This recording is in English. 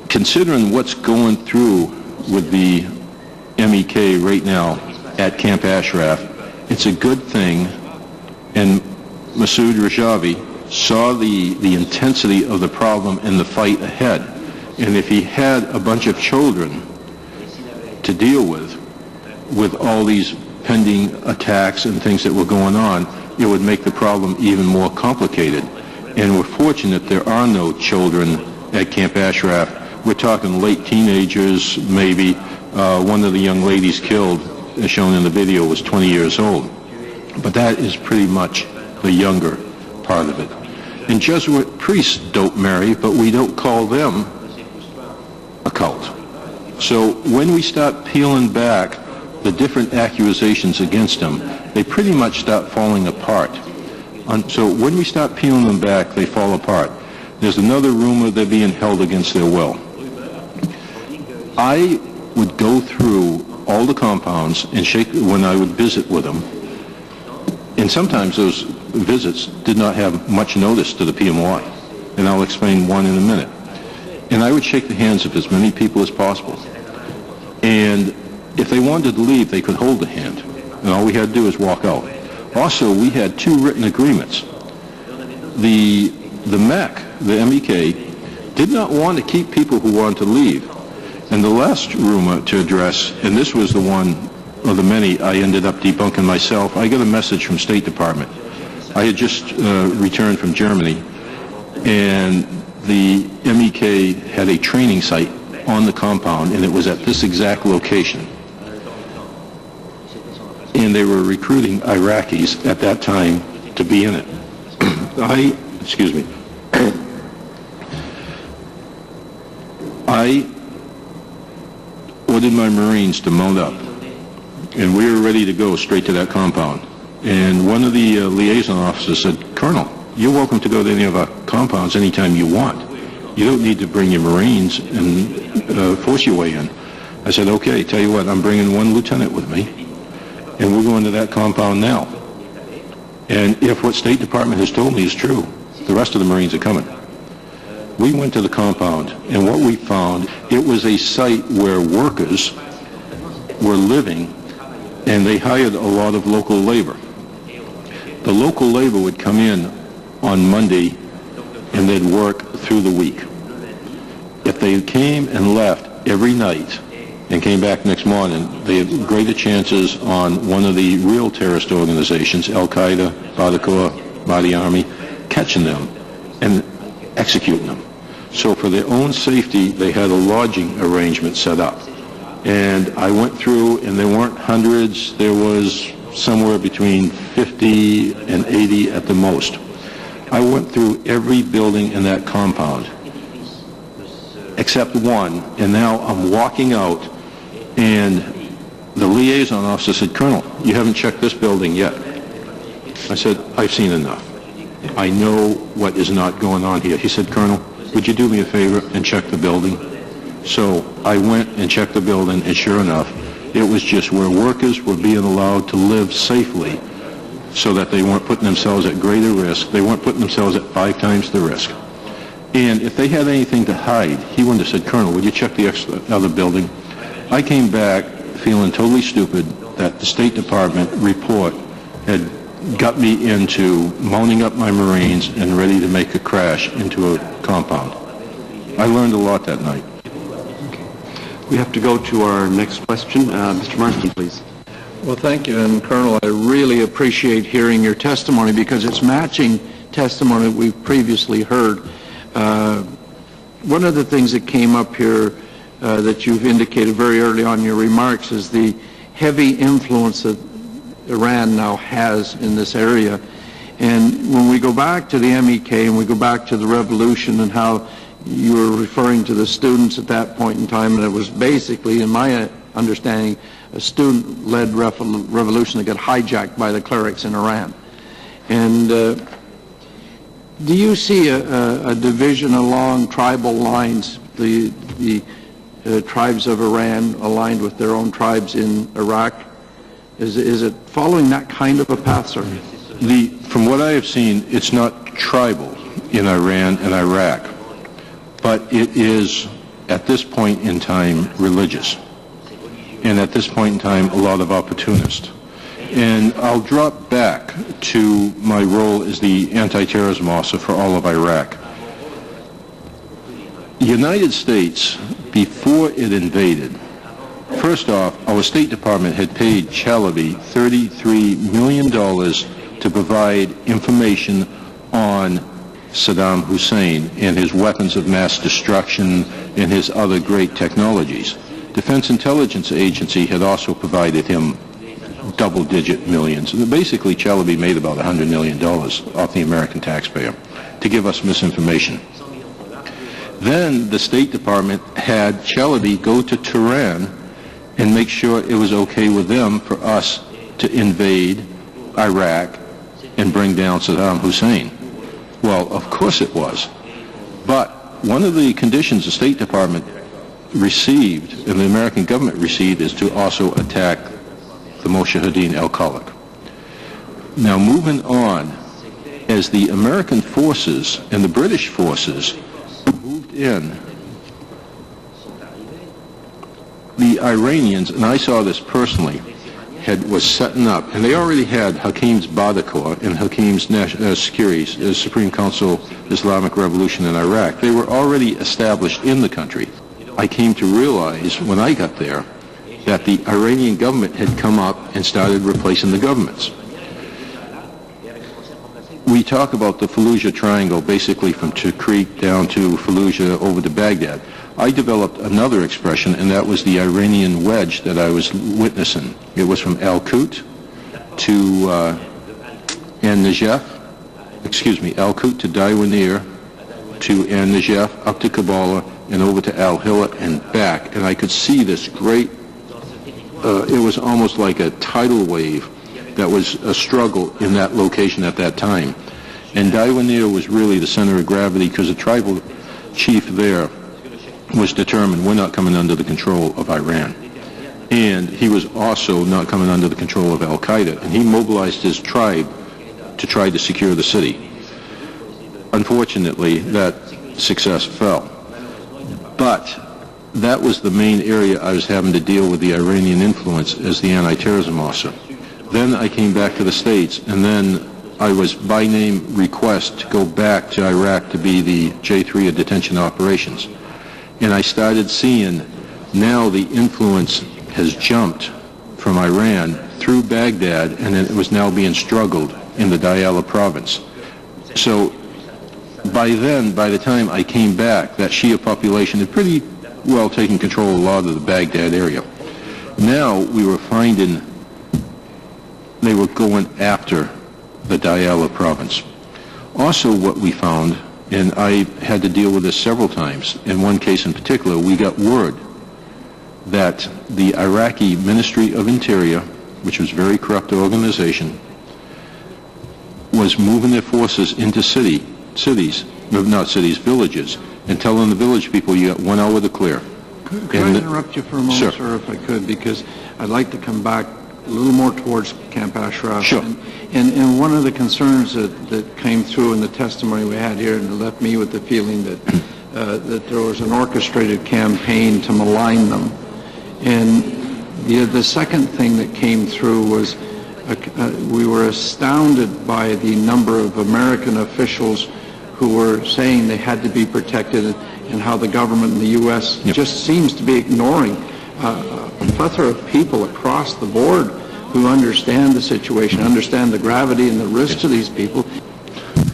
considering what's going through with the MEK right now at Camp Ashraf, it's a good thing, and Masoud Rajavi saw the intensity of the problem and the fight ahead. And if he had a bunch of children to deal with all these pending attacks and things that were going on, it would make the problem even more complicated. And we're fortunate there are no children at Camp Ashraf. We're talking late teenagers, maybe. One of the young ladies killed, as shown in the video, was 20 years old. But that is pretty much the younger part of it. And Jesuit priests don't marry, but we don't call them a cult. So when we start peeling back the different accusations against them, they pretty much start falling apart. So when we start peeling them back, they fall apart. There's another rumor they're being held against their will. I would go through all the compounds and shake when I would visit with them. And sometimes those visits did not have much notice to the PMY. And I'll explain one in a minute. And I would shake the hands of as many people as possible. And if they wanted to leave, they could hold the hand. And all we had to do is walk out. Also, we had two written agreements. The MEC, the MEK, did not want to keep people who wanted to leave. And the last rumor to address, and this was the one of the many I ended up debunking myself, I got a message from State Department. I had just returned from Germany, and the MEK had a training site on the compound, and it was at this exact location. And they were recruiting Iraqis at that time to be in it. I ordered my Marines to mount up, and we were ready to go straight to that compound. And one of the liaison officers said, "Colonel, you're welcome to go to any of our compounds anytime you want. You don't need to bring your Marines and force your way in." I said, "Okay, tell you what, I'm bringing one lieutenant with me, and we're going to that compound now. And if what State Department has told me is true, the rest of the Marines are coming." We went to the compound, and what we found, it was a site where workers were living, and they hired a lot of local labor. The local labor would come in on Monday, and they'd work through the week. If they came and left every night and came back next morning, they had greater chances on one of the real terrorist organizations, Al-Qaeda, Badakor, Mahdi Army, catching them and executing them. So for their own safety, they had a lodging arrangement set up. And I went through, and there weren't hundreds, there was somewhere between 50 and 80 at the most. I went through every building in that compound, except one, and now I'm walking out, and the liaison officer said, "Colonel, you haven't checked this building yet." I said, "I've seen enough. I know what is not going on here." He said, "Colonel, would you do me a favor and check the building?" So I went and checked the building, and sure enough, it was just where workers were being allowed to live safely so that they weren't putting themselves at greater risk. They weren't putting themselves at 5 times the risk. And if they had anything to hide, he wouldn't have said, "Colonel, would you check the other building?" I came back feeling totally stupid that the State Department report had got me into mounting up my Marines and ready to make a crash into a compound. I learned a lot that night. We have to go to our next question. Mr. Mártin, please. Well, thank you. And Colonel, I really appreciate hearing your testimony because it's matching testimony that we've previously heard. One of the things that came up here that you've indicated very early on in your remarks is the heavy influence that Iran now has in this area. And when we go back to the MEK and we go back to the revolution and how you were referring to the students at that point in time, and it was basically, in my understanding, a student-led revolution that got hijacked by the clerics in Iran. And do you see a division along tribal lines, the tribes of Iran aligned with their own tribes in Iraq? Is it following that kind of a path, sir? From what I have seen, it's not tribal in Iran and Iraq, but it is at this point in time, religious. And at this point in time, a lot of opportunists. And I'll drop back to my role as the anti-terrorism officer for all of Iraq. The United States, before it invaded, first off, our State Department had paid Chalabi $33 million to provide information on Saddam Hussein and his weapons of mass destruction and his other great technologies. Defense Intelligence Agency had also provided him double-digit millions. Basically, Chalabi made about $100 million off the American taxpayer to give us misinformation. Then the State Department had Chalabi go to Tehran and make sure it was okay with them for us to invade Iraq and bring down Saddam Hussein. Well, of course it was. But one of the conditions the State Department received and the American government received is to also attack the Mujahideen al-Khalq. Now, moving on, as the American forces and the British forces moved in, the Iranians, and I saw this personally, was setting up, and they already had Hakim's Badakor and Hakim's Security, Supreme Council Islamic Revolution in Iraq. They were already established in the country. I came to realize when I got there that the Iranian government had come up and started replacing the governments. We talk about the Fallujah Triangle, basically from Tikrit down to Fallujah over to Baghdad. I developed another expression, and that was the Iranian wedge that I was witnessing. It was from Al-Qut to An-Najaf, Al-Qut to Daiwanir, to An-Najaf, up to Kabbalah, and over to Al-Hilla and back. And I could see this great, it was almost like a tidal wave that was a struggle in that location at that time. And Daiwanir was really the center of gravity because the tribal chief there was determined we're not coming under the control of Iran. And he was also not coming under the control of Al-Qaeda. And he mobilized his tribe to try to secure the city. Unfortunately, that success fell. But that was the main area I was having to deal with the Iranian influence as the anti-terrorism officer. Then I came back to the States, and then I was by name request to go back to Iraq to be the J3 of detention operations. And I started seeing now the influence has jumped from Iran through Baghdad, and it was now being struggled in the Diyala province. So by then, by the time I came back, that Shia population had pretty well taken control of a lot of the Baghdad area. Now we were finding they were going after the Diyala province. Also what we found, and I had to deal with this several times, in one case in particular, we got word that the Iraqi Ministry of Interior, which was a very corrupt organization, was moving their forces into villages, and telling the village people, you got 1 hour to clear. Could I interrupt you for a moment, sir, if I could, because I'd like to come back a little more towards Camp Ashraf. Sure. And one of the concerns that came through in the testimony we had here, and it left me with the feeling that that there was an orchestrated campaign to malign them. And the second thing that came through was we were astounded by the number of American officials who were saying they had to be protected, and how the government in the U.S. just seems to be ignoring a plethora of people across the board who understand the situation, understand the gravity and the risk to these people,